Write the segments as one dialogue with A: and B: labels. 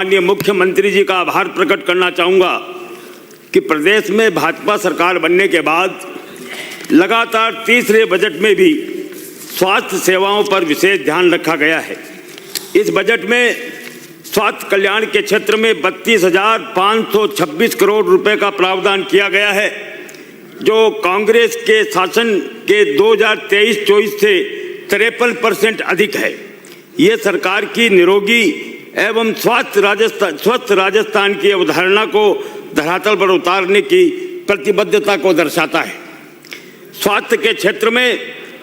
A: माननीय मुख्यमंत्री जी का आभार प्रकट करना चाहूँगा कि प्रदेश में भाजपा सरकार बनने के बाद लगातार तीसरे बजट में भी स्वास्थ्य सेवाओं पर विशेष ध्यान रखा गया है। इस बजट में स्वास्थ्य कल्याण के क्षेत्र में 32,526 करोड़ रुपए का प्रावधान किया गया है, जो कांग्रेस के शासन के 2023-24 से 53% अधिक है। ये सरकार की निरोगी एवं स्वस्थ राजस्थान की अवधारणा को धरातल पर उतारने की प्रतिबद्धता को दर्शाता है। स्वास्थ्य के क्षेत्र में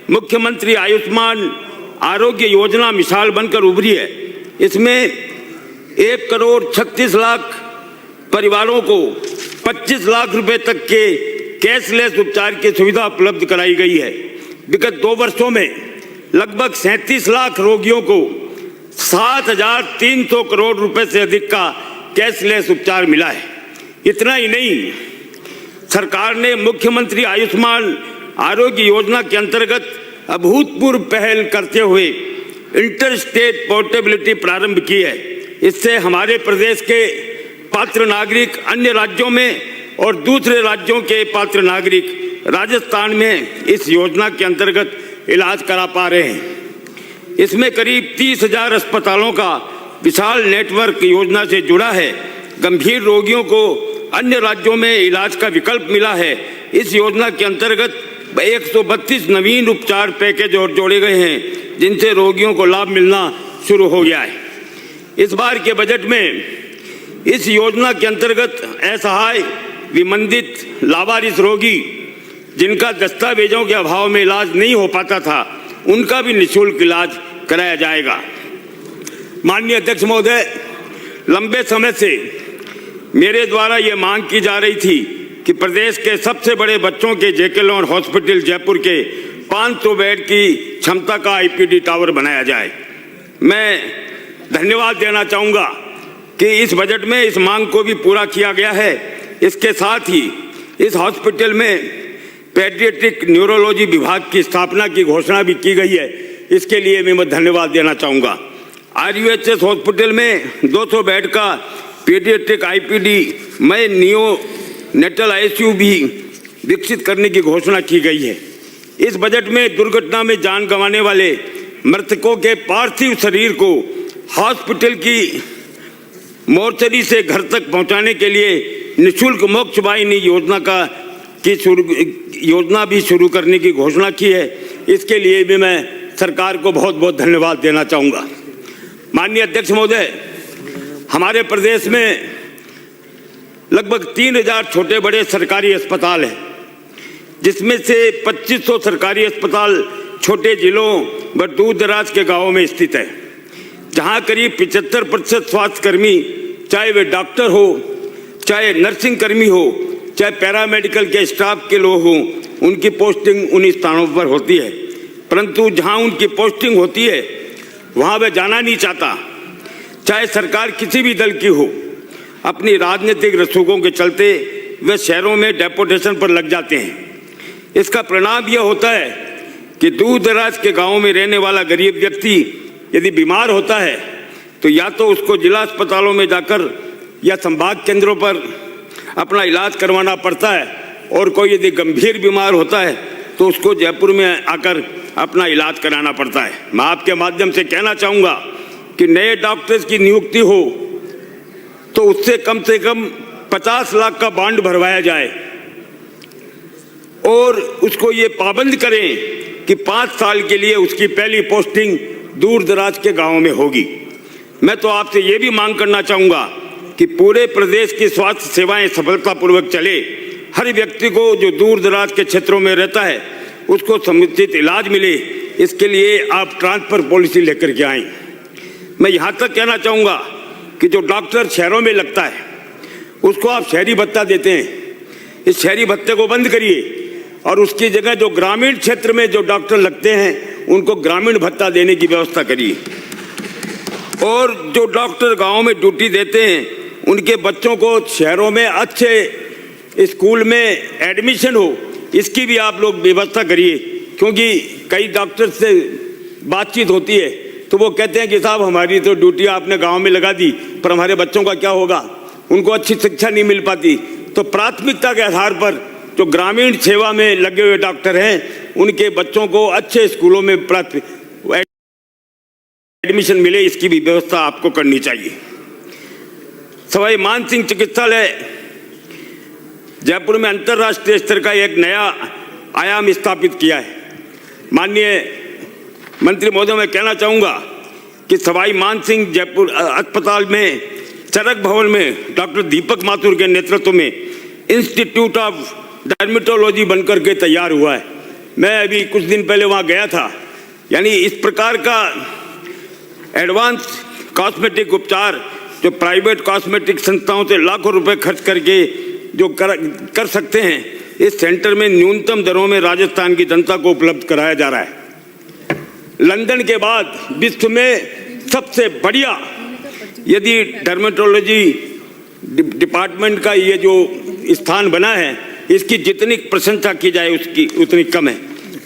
A: मुख्यमंत्री आयुष्मान आरोग्य योजना मिसाल बनकर उभरी है। इसमें 1,36,00,000 परिवारों को 25 लाख रुपए तक के कैशलेस उपचार की सुविधा उपलब्ध कराई गई है। विगत 2 वर्षों में लगभग 37 लाख रोगियों को 7,300 करोड़ रुपए से अधिक का कैशलेस उपचार मिला है। इतना ही नहीं, सरकार ने मुख्यमंत्री आयुष्मान आरोग्य योजना के अंतर्गत अभूतपूर्व पहल करते हुए इंटर स्टेट पोर्टेबिलिटी प्रारंभ की है। इससे हमारे प्रदेश के पात्र नागरिक अन्य राज्यों में और दूसरे राज्यों के पात्र नागरिक राजस्थान में इस योजना के अंतर्गत इलाज करा पा रहे हैं। इसमें करीब 30,000 अस्पतालों का विशाल नेटवर्क योजना से जुड़ा है। गंभीर रोगियों को अन्य राज्यों में इलाज का विकल्प मिला है। इस योजना के अंतर्गत 132 नवीन उपचार पैकेज और जोड़े गए हैं, जिनसे रोगियों को लाभ मिलना शुरू हो गया है। इस बार के बजट में इस योजना के अंतर्गत असहाय, विमंदित, लावारिस रोगी जिनका दस्तावेजों के अभाव में इलाज नहीं हो पाता था, उनका भी निःशुल्क इलाज कराया जाएगा। माननीय अध्यक्ष महोदय, लंबे समय से मेरे द्वारा ये मांग की जा रही थी कि प्रदेश के सबसे बड़े बच्चों के जेके लोन हॉस्पिटल जयपुर के 500 बेड की क्षमता का आईपीडी टावर बनाया जाए। मैं धन्यवाद देना चाहूँगा कि इस बजट में इस मांग को भी पूरा किया गया है। इसके साथ ही इस हॉस्पिटल में पेडियाट्रिक न्यूरोलॉजी विभाग की स्थापना की घोषणा भी की गई है। इसके लिए मैं धन्यवाद देना चाहूँगा। RUHS हॉस्पिटल में 200 बेड का पेडियाट्रिक आईपीडी में नियोनेटल ICU भी विकसित करने की घोषणा की गई है। इस बजट में दुर्घटना में जान गंवाने वाले मृतकों के पार्थिव शरीर को हॉस्पिटल की मोर्चरी से घर तक पहुंचाने के लिए निःशुल्क मोक्ष वाहिनी योजना भी शुरू करने की घोषणा की है। इसके लिए भी मैं सरकार को बहुत बहुत धन्यवाद देना चाहूँगा। माननीय अध्यक्ष महोदय, हमारे प्रदेश में लगभग 3,000 छोटे बड़े सरकारी अस्पताल हैं, जिसमें से 2,500 सरकारी अस्पताल छोटे जिलों व दूर दराज के गाँवों में स्थित है, जहाँ करीब 75% स्वास्थ्यकर्मी, चाहे वे डॉक्टर हो, चाहे नर्सिंग कर्मी हो, चाहे पैरामेडिकल के स्टाफ के लोग हों, उनकी पोस्टिंग उन्हीं स्थानों पर होती है। परंतु जहाँ उनकी पोस्टिंग होती है वहाँ वे जाना नहीं चाहता। चाहे सरकार किसी भी दल की हो, अपनी राजनीतिक रसूखों के चलते वे शहरों में डेपुटेशन पर लग जाते हैं। इसका परिणाम यह होता है कि दूर दराज के गाँवों में रहने वाला गरीब व्यक्ति यदि बीमार होता है तो या तो उसको जिला अस्पतालों में जाकर या संभाग केंद्रों पर अपना इलाज करवाना पड़ता है, और कोई यदि गंभीर बीमार होता है तो उसको जयपुर में आकर अपना इलाज कराना पड़ता है। मैं आपके माध्यम से कहना चाहूँगा कि नए डॉक्टर्स की नियुक्ति हो तो उससे कम 50 लाख का बॉन्ड भरवाया जाए और उसको ये पाबंद करें कि 5 साल के लिए उसकी पहली पोस्टिंग दूर दराज के गाँवों में होगी। मैं तो आपसे ये भी मांग करना चाहूँगा कि पूरे प्रदेश की स्वास्थ्य सेवाएं सफलतापूर्वक चले। हर व्यक्ति को जो दूर दराज के क्षेत्रों में रहता है उसको समुचित इलाज मिले। इसके लिए आप ट्रांसफर पॉलिसी लेकर के आएँ। मैं यहाँ तक कहना चाहूँगा कि जो डॉक्टर शहरों में लगता है उसको आप शहरी भत्ता देते हैं। इस शहरी भत्ते को बंद करिए और उसकी जगह जो ग्रामीण क्षेत्र में जो डॉक्टर लगते हैं उनको ग्रामीण भत्ता देने की व्यवस्था करिए। और जो डॉक्टर गाँव में ड्यूटी देते हैं उनके बच्चों को शहरों में अच्छे स्कूल में एडमिशन हो, इसकी भी आप लोग व्यवस्था करिए। क्योंकि कई डॉक्टर से बातचीत होती है तो वो कहते हैं कि साहब हमारी तो ड्यूटी आपने गांव में लगा दी, पर हमारे बच्चों का क्या होगा, उनको अच्छी शिक्षा नहीं मिल पाती। तो प्राथमिकता के आधार पर जो ग्रामीण सेवा में लगे हुए डॉक्टर हैं उनके बच्चों को अच्छे स्कूलों में एडमिशन मिले, इसकी भी व्यवस्था आपको करनी चाहिए। सवाई मानसिंह चिकित्सालय जयपुर में अंतर्राष्ट्रीय स्तर का एक नया आयाम स्थापित किया है। माननीय मंत्री महोदय, मैं कहना चाहूँगा कि सवाई मानसिंह जयपुर अस्पताल में चरक भवन में डॉक्टर दीपक माथुर के नेतृत्व में इंस्टीट्यूट ऑफ डर्मेटोलॉजी बनकर के तैयार हुआ है। मैं अभी कुछ दिन पहले वहाँ गया था। यानी इस प्रकार का एडवांस कॉस्मेटिक उपचार जो प्राइवेट कॉस्मेटिक संस्थाओं से लाखों रुपए खर्च करके जो कर सकते हैं, इस सेंटर में न्यूनतम दरों में राजस्थान की जनता को उपलब्ध कराया जा रहा है। लंदन के बाद विश्व में सबसे बढ़िया यदि डर्मेटोलॉजी डिपार्टमेंट का ये जो स्थान बना है, इसकी जितनी प्रशंसा की जाए उसकी उतनी कम है।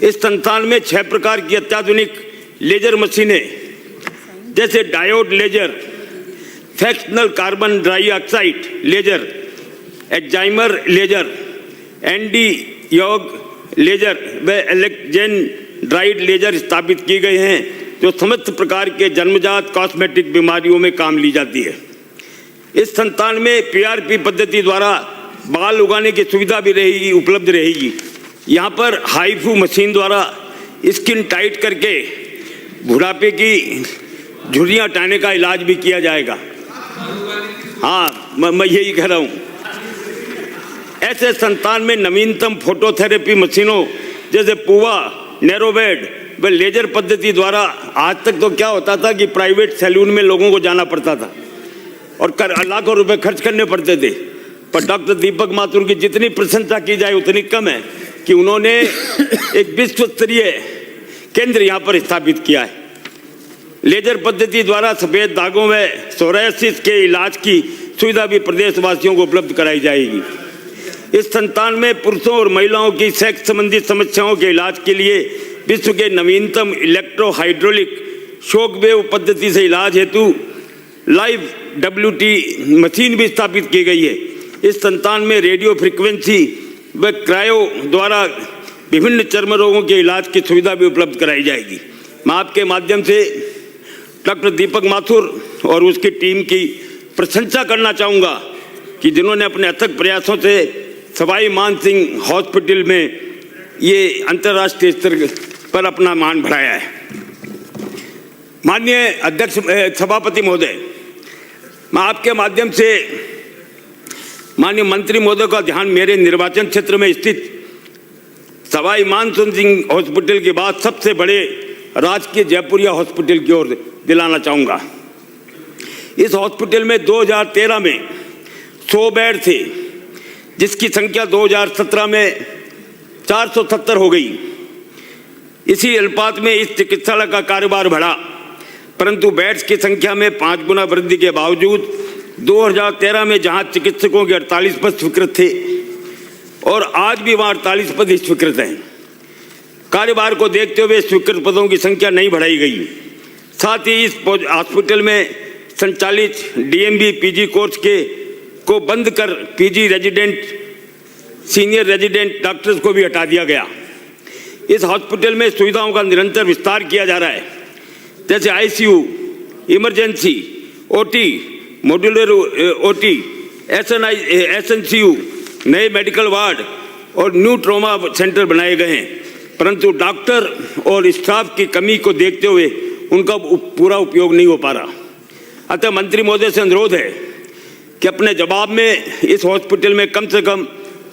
A: इस संस्थान में 6 प्रकार की अत्याधुनिक लेजर मशीनें जैसे diode laser, fractional carbon dioxide laser, excimer laser, ND YAG laser व इलेक्ट्रोजन ड्राइड लेजर स्थापित किए गए हैं, जो समस्त प्रकार के जन्मजात कॉस्मेटिक बीमारियों में काम ली जाती है। इस संस्थान में पीआरपी पद्धति द्वारा बाल उगाने की सुविधा भी रहेगी, उपलब्ध रहेगी। यहाँ पर हाईफू मशीन द्वारा स्किन टाइट करके बुढ़ापे की झुर्रियाँ हटाने का इलाज भी किया जाएगा। हाँ, मैं यही कह रहा हूँ। ऐसे संस्थान में नवीनतम फोटोथेरेपी मशीनों जैसे पुआ, नैरोबेड व लेजर पद्धति द्वारा, आज तक तो क्या होता था कि प्राइवेट सैलून में लोगों को जाना पड़ता था और लाखों रुपए खर्च करने पड़ते थे, पर डॉक्टर दीपक माथुर की जितनी प्रशंसा की जाए उतनी कम है कि उन्होंने एक विश्व स्तरीय केंद्र यहाँ पर स्थापित किया है। लेजर पद्धति द्वारा सफ़ेद दागों में सोरायसिस के इलाज की सुविधा भी प्रदेशवासियों को उपलब्ध कराई जाएगी। इस संस्थान में पुरुषों और महिलाओं की सेक्स संबंधी समस्याओं के इलाज के लिए विश्व के नवीनतम इलेक्ट्रो हाइड्रोलिक शॉक वेव पद्धति से इलाज हेतु लाइव WT मशीन भी स्थापित की गई है। इस संस्थान में रेडियो फ्रिक्वेंसी व क्रायो द्वारा विभिन्न चर्म रोगों के इलाज की सुविधा भी उपलब्ध कराई जाएगी। मैं आपके माध्यम से डॉक्टर दीपक माथुर और उसकी टीम की प्रशंसा करना चाहूँगा कि जिन्होंने अपने अथक प्रयासों से सवाई मानसिंह हॉस्पिटल में ये अंतर्राष्ट्रीय स्तर पर अपना मान बढ़ाया है। माननीय अध्यक्ष सभापति महोदय, मैं आपके माध्यम से माननीय मंत्री महोदय का ध्यान मेरे निर्वाचन क्षेत्र में स्थित सवाई मानसिंह हॉस्पिटल के बाद सबसे बड़े राजकीय जयपुरिया हॉस्पिटल की ओर दिलाना चाहूँगा। इस हॉस्पिटल में 2013 में 100 बेड थे, जिसकी संख्या 2017 में 470 हो गई। इसी अनुपात में इस चिकित्सालय का कारोबार बढ़ा, परंतु बेड्स की संख्या में 5 गुना वृद्धि के बावजूद 2013 में जहां चिकित्सकों के 48 पद स्वीकृत थे और आज भी वहां 48 पद स्वीकृत हैं, कारोबार को देखते हुए स्वीकृत पदों की संख्या नहीं बढ़ाई गई। साथ ही इस हॉस्पिटल में संचालित DMB PG कोर्स को बंद कर PG resident, senior resident doctors को भी हटा दिया गया। इस हॉस्पिटल में सुविधाओं का निरंतर विस्तार किया जा रहा है, जैसे ICU, emergency, OT, modular OT, SNCU, नए मेडिकल वार्ड और न्यू ट्रॉमा सेंटर बनाए गए हैं, परंतु डॉक्टर और स्टाफ की कमी को देखते हुए उनका पूरा उपयोग नहीं हो पा रहा। अतः मंत्री महोदय से अनुरोध है कि अपने जवाब में इस हॉस्पिटल में कम से कम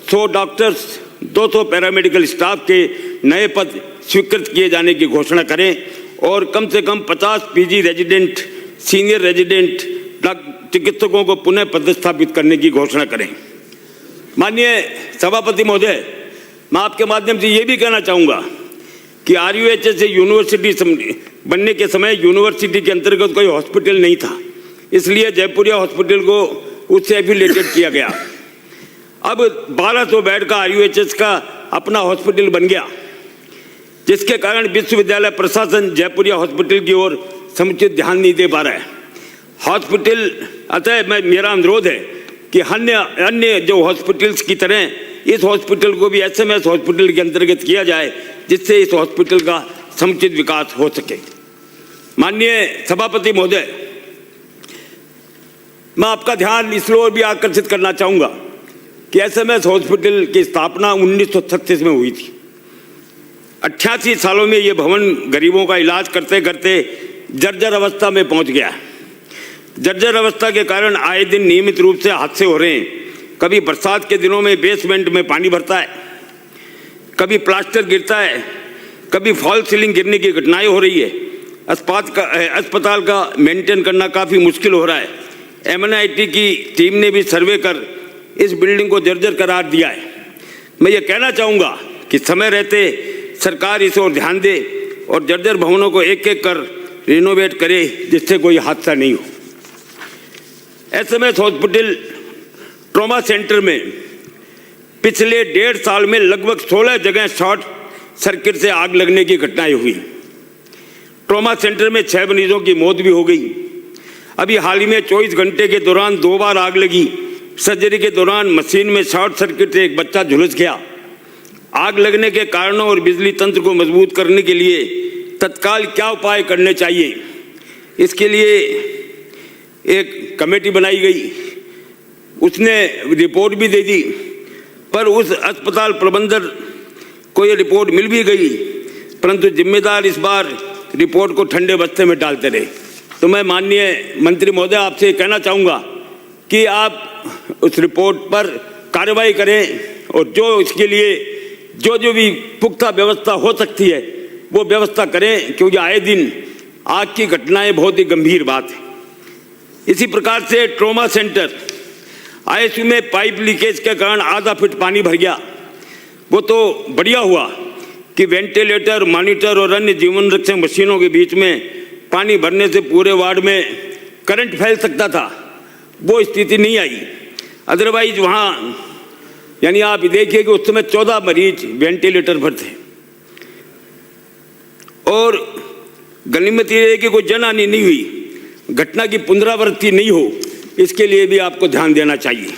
A: 100 डॉक्टर्स, 200 पैरामेडिकल स्टाफ के नए पद स्वीकृत किए जाने की घोषणा करें और कम से कम 50 PG रेजिडेंट, सीनियर रेजिडेंट चिकित्सकों को पुनः पदस्थापित करने की घोषणा करें। माननीय सभापति महोदय, मैं आपके माध्यम से ये भी कहना चाहूँगा कि RUHS यूनिवर्सिटी बनने के समय यूनिवर्सिटी के अंतर्गत कोई हॉस्पिटल नहीं था, इसलिए जयपुरिया हॉस्पिटल को उससे एफिलिएटेड किया गया। अब 1200 बेड का RUHS का अपना हॉस्पिटल बन गया, जिसके कारण विश्वविद्यालय प्रशासन जयपुरिया हॉस्पिटल की ओर समुचित ध्यान नहीं दे पा रहा है। हॉस्पिटल अतः मेरा अनुरोध है कि अन्य जो हॉस्पिटल्स की तरह इस हॉस्पिटल को भी SMS हॉस्पिटल के अंतर्गत किया जाए, जिससे इस हॉस्पिटल का समुचित विकास हो सके। माननीय सभापति महोदय, मैं आपका ध्यान इस ओर भी आकर्षित करना चाहूँगा कि SMS हॉस्पिटल की स्थापना 1936 में हुई थी। 88 सालों में ये भवन गरीबों का इलाज करते करते जर्जर अवस्था में पहुंच गया। जर्जर अवस्था के कारण आए दिन नियमित रूप से हादसे हो रहे हैं। कभी बरसात के दिनों में बेसमेंट में पानी भरता है, कभी प्लास्टर गिरता है, कभी फॉल सीलिंग गिरने की घटनाएं हो रही है। अस्पताल का मेंटेन करना काफ़ी मुश्किल हो रहा है। MNIT की टीम ने भी सर्वे कर इस बिल्डिंग को जर्जर करार दिया है। मैं ये कहना चाहूँगा कि समय रहते सरकार इस ओर ध्यान दे और जर्जर भवनों को एक एक कर रिनोवेट करे, जिससे कोई हादसा नहीं हो। SMS हॉस्पिटल ट्रॉमा सेंटर में पिछले 1.5 साल में लगभग 16 जगह शॉर्ट सर्किट से आग लगने की घटनाएं हुई। ट्रॉमा सेंटर में 6 मरीजों की मौत भी हो गई। अभी हाल ही में 24 घंटे के दौरान 2 बार आग लगी। सर्जरी के दौरान मशीन में शॉर्ट सर्किट से एक बच्चा झुलस गया। आग लगने के कारणों और बिजली तंत्र को मजबूत करने के लिए तत्काल क्या उपाय करने चाहिए, इसके लिए एक कमेटी बनाई गई। उसने रिपोर्ट भी दे दी, पर उस अस्पताल प्रबंधन को ये रिपोर्ट मिल भी गई, परंतु जिम्मेदार इस बार रिपोर्ट को ठंडे बस्ते में डालते रहे। तो मैं माननीय मंत्री महोदय आपसे कहना चाहूँगा कि आप उस रिपोर्ट पर कार्रवाई करें और जो इसके लिए जो भी पुख्ता व्यवस्था हो सकती है वो व्यवस्था करें, क्योंकि आए दिन आग की घटनाएं बहुत ही गंभीर बात है। इसी प्रकार से ट्रॉमा सेंटर ICU में पाइप लीकेज के कारण आधा फीट पानी भर गया। वो तो बढ़िया हुआ कि वेंटिलेटर, मॉनिटर और अन्य जीवन रक्षक मशीनों के बीच में पानी भरने से पूरे वार्ड में करंट फैल सकता था, वो स्थिति नहीं आई। अदरवाइज वहाँ यानी आप देखिए कि उस समय 14 मरीज वेंटिलेटर पर थे। और गनीमत ये है कि कोई जनहानि नहीं हुई, घटना की पुनरावृत्ति नहीं हो, इसके लिए भी आपको ध्यान देना चाहिए।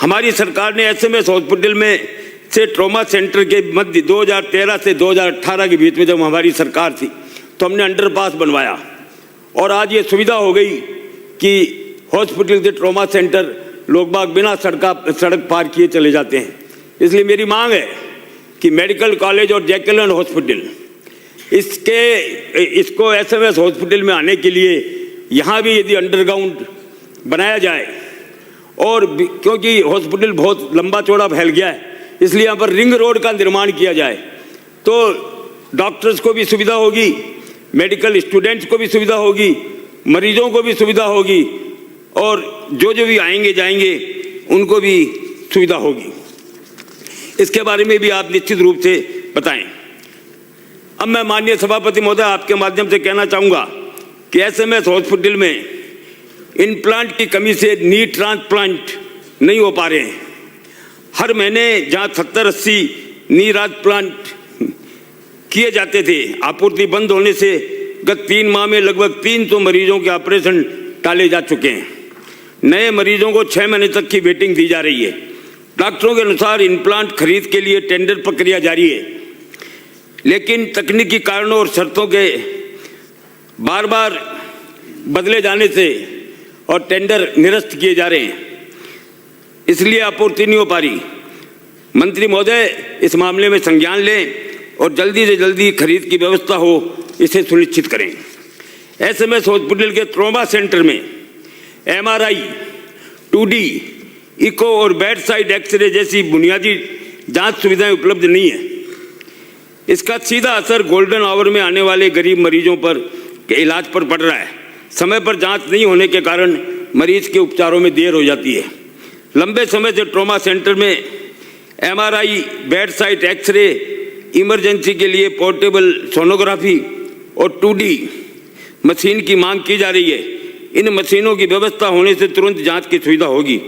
A: हमारी सरकार ने SMS हॉस्पिटल में से ट्रॉमा सेंटर के मध्य 2013 से 2018 के बीच में जब हमारी सरकार थी तो हमने अंडरपास बनवाया और आज ये सुविधा हो गई कि हॉस्पिटल से ट्रॉमा सेंटर लोग बाग बिना सड़क पार किए चले जाते हैं। इसलिए मेरी मांग है कि मेडिकल कॉलेज और जैकलन हॉस्पिटल इसको SMS हॉस्पिटल में आने के लिए यहाँ भी यदि अंडरग्राउंड बनाया जाए, और क्योंकि हॉस्पिटल बहुत लंबा चौड़ा फैल गया है, इसलिए यहाँ पर रिंग रोड का निर्माण किया जाए तो डॉक्टर्स को भी सुविधा होगी, मेडिकल स्टूडेंट्स को भी सुविधा होगी, मरीजों को भी सुविधा होगी और जो भी आएंगे जाएंगे उनको भी सुविधा होगी। इसके बारे में भी आप निश्चित रूप से बताएं। अब मैं माननीय सभापति महोदय आपके माध्यम से कहना चाहूँगा कि SMS हॉस्पिटल में इम्प्लांट की कमी से नी ट्रांसप्लांट नहीं हो पा रहे हैं। हर महीने जहाँ 70-80 नी ट्रांसप्लांट किए जाते थे, आपूर्ति बंद होने से गत 3 माह में लगभग 300 मरीजों के ऑपरेशन टाले जा चुके हैं। नए मरीजों को 6 महीने तक की वेटिंग दी जा रही है। डॉक्टरों के अनुसार इम्प्लांट खरीद के लिए टेंडर प्रक्रिया जारी है, लेकिन तकनीकी कारणों और शर्तों के बार बार बदले जाने से और टेंडर निरस्त किए जा रहे हैं, इसलिए आपूर्ति नहीं हो पा रही। मंत्री महोदय इस मामले में संज्ञान लें और जल्दी से जल्दी खरीद की व्यवस्था हो, इसे सुनिश्चित करें। SMS हॉस्पिटल के ट्रॉमा सेंटर में MRI, 2D, इको और बेड साइड एक्सरे जैसी बुनियादी जांच सुविधाएं उपलब्ध नहीं है। इसका सीधा असर गोल्डन आवर में आने वाले गरीब मरीजों पर के इलाज पर पड़ रहा है। समय पर जांच नहीं होने के कारण मरीज के उपचारों में देर हो जाती है। लंबे समय से ट्रॉमा सेंटर में MRI, bedside X ray, emergency के लिए पोर्टेबल सोनोग्राफी और 2D मशीन की मांग की जा रही है। इन मशीनों की व्यवस्था होने से तुरंत जांच की सुविधा होगी,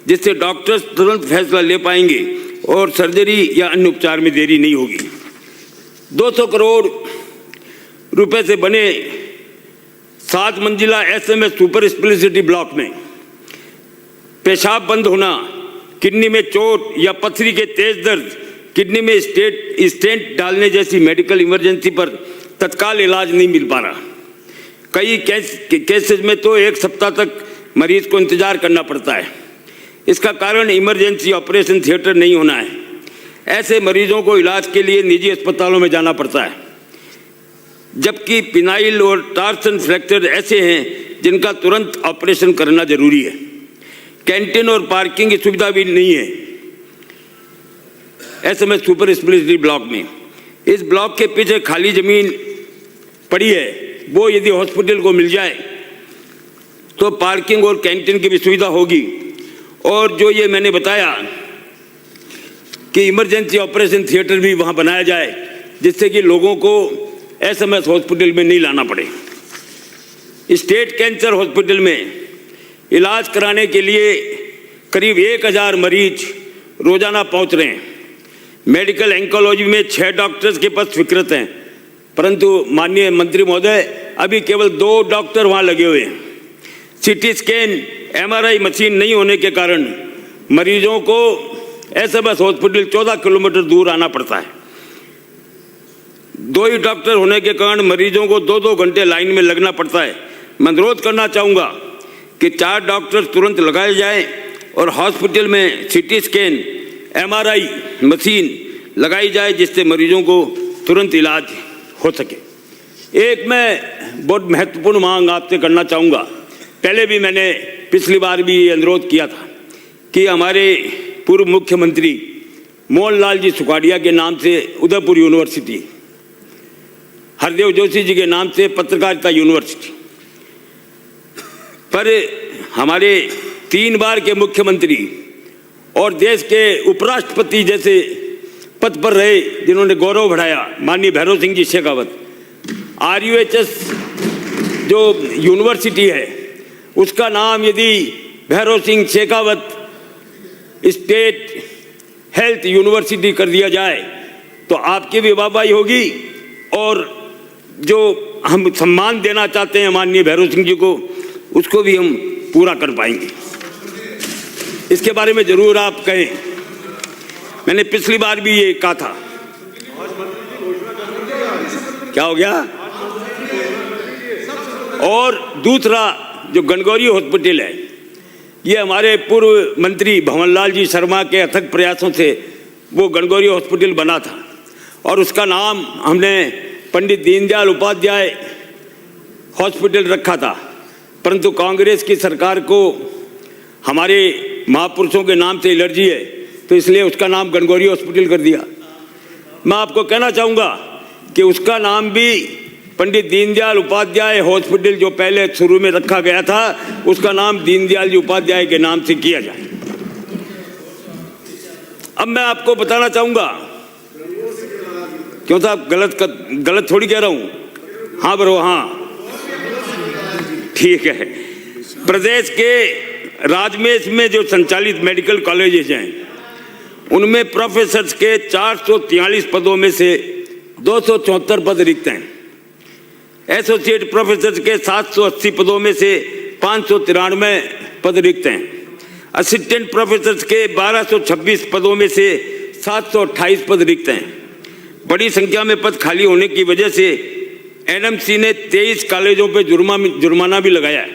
A: जिससे डॉक्टर्स तुरंत फैसला ले पाएंगे और सर्जरी या अन्य उपचार में देरी नहीं होगी। 200 करोड़ रुपए से बने 7 मंजिला SMS सुपर स्पेशलिटी ब्लॉक में पेशाब बंद होना, किडनी में चोट या पथरी के तेज दर्द, किडनी में स्टेंट डालने जैसी मेडिकल इमरजेंसी पर तत्काल इलाज नहीं मिल पा रहा। कई केसेस में तो 1 सप्ताह तक मरीज को इंतजार करना पड़ता है। इसका कारण इमरजेंसी ऑपरेशन थिएटर नहीं होना है। ऐसे मरीजों को इलाज के लिए निजी अस्पतालों में जाना पड़ता है, जबकि पिनाइल और टार्सन फ्रैक्चर ऐसे हैं जिनका तुरंत ऑपरेशन करना जरूरी है। कैंटीन और पार्किंग की सुविधा भी नहीं है SMS सुपर स्पेशलिटी ब्लॉक में। इस ब्लॉक के पीछे खाली जमीन पड़ी है, वो यदि हॉस्पिटल को मिल जाए तो पार्किंग और कैंटीन की भी सुविधा होगी। और जो ये मैंने बताया कि इमरजेंसी ऑपरेशन थिएटर भी वहाँ बनाया जाए, जिससे कि लोगों को SMS हॉस्पिटल में नहीं लाना पड़े। स्टेट कैंसर हॉस्पिटल में इलाज कराने के लिए करीब 1000 मरीज रोजाना पहुँच रहे हैं। मेडिकल एंकोलॉजी में 6 डॉक्टर्स के पद स्वीकृत हैं, परंतु माननीय मंत्री महोदय अभी केवल 2 डॉक्टर वहाँ लगे हुए हैं। CT स्कैन MRI मशीन नहीं होने के कारण मरीजों को SMS हॉस्पिटल 14 किलोमीटर दूर आना पड़ता है। 2 ही डॉक्टर होने के कारण मरीजों को 2-2 घंटे लाइन में लगना पड़ता है। मैं अनुरोध करना चाहूँगा कि 4 डॉक्टर तुरंत लगाए जाएं और हॉस्पिटल में CT स्कैन MRI मशीन लगाई जाए, जिससे मरीजों को तुरंत इलाज हो सके। एक मैं बहुत महत्वपूर्ण मांग आपसे करना चाहूँगा। पहले भी मैंने पिछली बार भी अनुरोध किया था कि हमारे पूर्व मुख्यमंत्री मोहनलाल जी सुखाड़िया के नाम से उदयपुर यूनिवर्सिटी, हरदेव जोशी जी के नाम से पत्रकारिता यूनिवर्सिटी, पर हमारे 3 बार के मुख्यमंत्री और देश के उपराष्ट्रपति जैसे पद पर रहे जिन्होंने गौरव बढ़ाया, माननीय भैरव सिंह जी शेखावत, RUHS जो यूनिवर्सिटी है उसका नाम यदि Bhairav Singh Shekhawat state health university कर दिया जाए तो आपकी भी वाहवाही होगी, और जो हम सम्मान देना चाहते हैं माननीय भैरव सिंह जी को, उसको भी हम पूरा कर पाएंगे। इसके बारे में जरूर आप कहें। मैंने पिछली बार भी ये कहा था। क्या हो गया? और दूसरा जो गणगौरी हॉस्पिटल है, ये हमारे पूर्व मंत्री भंवरलाल जी शर्मा के अथक प्रयासों से वो गणगौरी हॉस्पिटल बना था, और उसका नाम हमने पंडित दीनदयाल उपाध्याय हॉस्पिटल रखा था, परंतु कांग्रेस की सरकार को हमारे महापुरुषों के नाम से एलर्जी है, तो इसलिए उसका नाम गणगौरी हॉस्पिटल कर दिया। मैं आपको कहना चाहूँगा कि उसका नाम भी पंडित दीनदयाल उपाध्याय हॉस्पिटल जो पहले शुरू में रखा गया था, उसका नाम दीनदयाल जी उपाध्याय के नाम से किया जाए। अब मैं आपको बताना चाहूँगा, क्यों साहब गलत थोड़ी कह रहा हूँ? हाँ बरो, हाँ ठीक है। प्रदेश के राजमेश में जो संचालित मेडिकल कॉलेजेस हैं, उनमें प्रोफेसर्स के 443 पदों में से 274 पद रिक्त हैं। एसोसिएट प्रोफेसर्स के 780 पदों में से 593 पद रिक्त हैं। असिस्टेंट प्रोफेसर्स के 1226 पदों में से 728 पद रिक्त हैं। बड़ी संख्या में पद खाली होने की वजह से NMC ने 23 कॉलेजों पर जुर्माना भी लगाया है।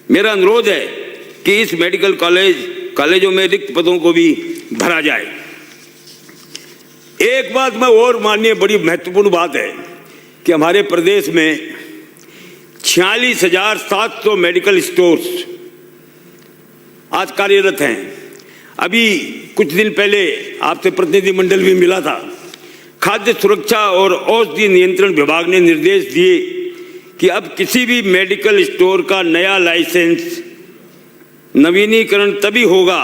A: मेरा अनुरोध है कि इस मेडिकल कॉलेजों में रिक्त पदों को भी भरा जाए। एक बात मैं और माननीय, बड़ी महत्वपूर्ण बात है कि हमारे प्रदेश में 46,700 मेडिकल स्टोर्स आज कार्यरत हैं। अभी कुछ दिन पहले आपसे प्रतिनिधिमंडल भी मिला था। खाद्य सुरक्षा और औषधि नियंत्रण विभाग ने निर्देश दिए कि अब किसी भी मेडिकल स्टोर का नया लाइसेंस नवीनीकरण तभी होगा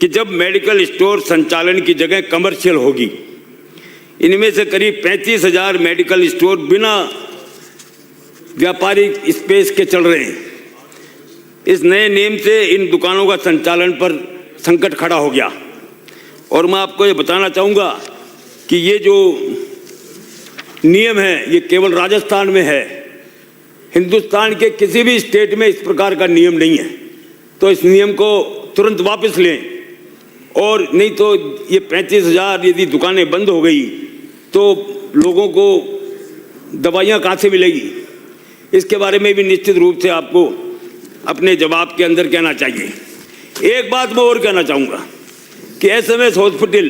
A: कि जब मेडिकल स्टोर संचालन की जगह कमर्शियल होगी। इनमें से करीब 35,000 मेडिकल स्टोर बिना व्यापारिक स्पेस के चल रहे हैं। इस नए नियम से इन दुकानों का संचालन पर संकट खड़ा हो गया। और मैं आपको ये बताना चाहूँगा कि ये जो नियम है ये केवल राजस्थान में है, हिंदुस्तान के किसी भी स्टेट में इस प्रकार का नियम नहीं है, तो इस नियम को तुरंत वापस लें। और नहीं तो ये 35,000 यदि दुकानें बंद हो गई तो लोगों को दवाइयाँ कहाँ से मिलेगी? इसके बारे में भी निश्चित रूप से आपको अपने जवाब के अंदर कहना चाहिए। एक बात मैं और कहना चाहूँगा कि SMS हॉस्पिटल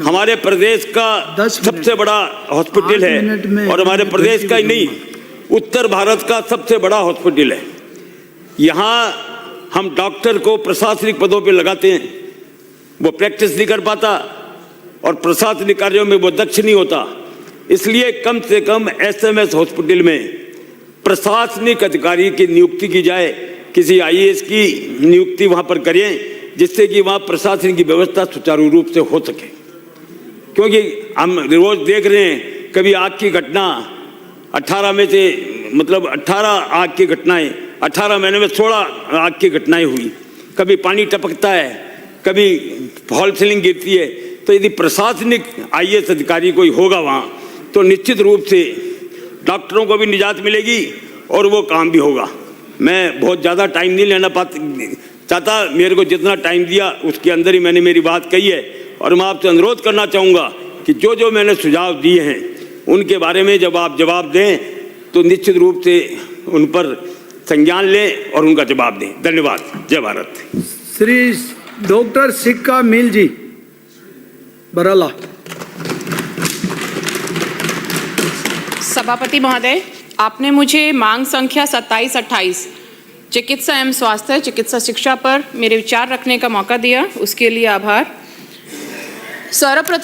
A: हमारे प्रदेश का सबसे बड़ा हॉस्पिटल है, और हमारे प्रदेश का ही नहीं, उत्तर भारत का सबसे बड़ा हॉस्पिटल है। यहाँ हम डॉक्टर को प्रशासनिक पदों पे लगाते हैं, वो प्रैक्टिस नहीं कर पाता और प्रशासनिक कार्यों में वो दक्ष नहीं होता। इसलिए कम से कम SMS हॉस्पिटल में प्रशासनिक अधिकारी की नियुक्ति की जाए, किसी IAS की नियुक्ति वहाँ पर करें, जिससे कि वहाँ प्रशासन की व्यवस्था सुचारू रूप से हो सके। क्योंकि हम रोज देख रहे हैं, कभी आग की घटना 18 में से 18 आग की घटनाएं, 18 महीने में 16 आग की घटनाएं हुई। कभी पानी टपकता है, कभी फॉल सीलिंग गिरती है। तो यदि प्रशासनिक IAS अधिकारी कोई होगा वहाँ, तो निश्चित रूप से डॉक्टरों को भी निजात मिलेगी और वो काम भी होगा। मैं बहुत ज़्यादा टाइम नहीं लेना चाहता, मेरे को जितना टाइम दिया उसके अंदर ही मैंने मेरी बात कही है। और मैं आपसे अनुरोध करना चाहूँगा कि जो जो मैंने सुझाव दिए हैं उनके बारे में जब आप जवाब दें तो निश्चित रूप से उन पर संज्ञान लें और उनका जवाब दें। धन्यवाद। जय भारत।
B: श्री डॉक्टर सिक्का मिल जी, बराला।
C: सभापति महोदय, आपने मुझे मांग संख्या 27-28 चिकित्सा एवं स्वास्थ्य चिकित्सा शिक्षा पर मेरे विचार रखने का मौका दिया, उसके लिए आभार। सर्वप्रथम